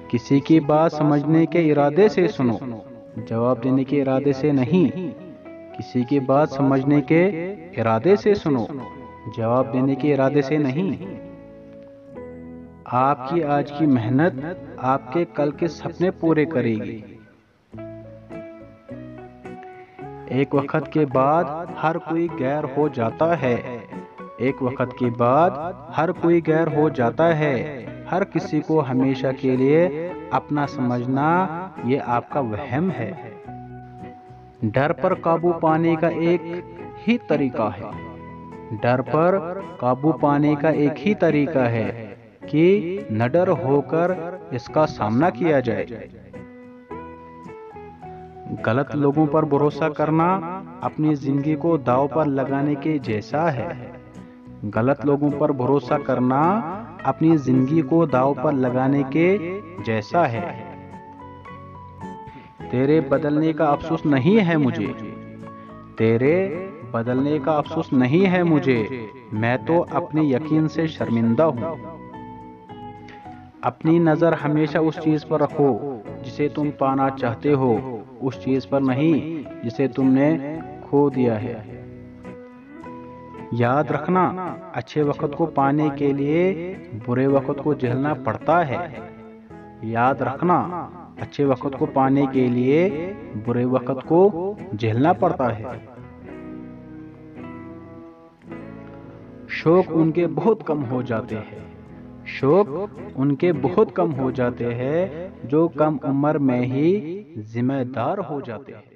کسی کی بات سمجھنے کے ارادے سے سنو، جواب دینے کے ارادے سے نہیں۔ کسی کی بات سمجھنے کے ارادے سے سنو، جواب دینے کے ارادے سے نہیں۔ آپ کی آج کی محنت آپ کے کل کے سپنے پورے کرے گی۔ ایک وقت کے بعد ہر کوئی غیر ہو جاتا ہے۔ ایک وقت کے بعد ہر کوئی غیر ہو جاتا ہے۔ ہر کسی کو ہمیشہ کے لیے اپنا سمجھنا یہ آپ کا وہم ہے۔ ڈر پر قابو پانے کا ایک ہی طریقہ ہے۔ ڈر پر قابو پانے کا ایک ہی طریقہ ہے کہ نڈر ہو کر اس کا سامنا کیا جائے۔ غلط لوگوں پر بھروسہ کرنا اپنی زندگی کو داؤ پر لگانے کے جیسا ہے۔ غلط لوگوں پر بھروسہ کرنا اپنی زندگی کو داؤ پر لگانے کے جیسا ہے۔ تیرے بدلنے کا افسوس نہیں ہے مجھے، تیرے بدلنے کا افسوس نہیں ہے مجھے، میں تو اپنے یقین سے شرمندہ ہوں۔ اپنی نظر ہمیشہ اس چیز پر رکھو جسے تم پانا چاہتے ہو، اس چیز پر نہیں جسے تم نے کھو دیا ہے۔ یاد رکھنا، اچھے وقت کو پانے کے لیے برے وقت کو جھیلنا پڑتا ہے۔ یاد رکھنا، اچھے وقت کو پانے کے لیے برے وقت کو جھیلنا پڑتا ہے۔ شوق ان کے بہت کم ہو جاتے ہیں، شوق ان کے بہت کم ہو جاتے ہیں جو کم عمر میں ہی ذمہ دار ہو جاتے ہیں۔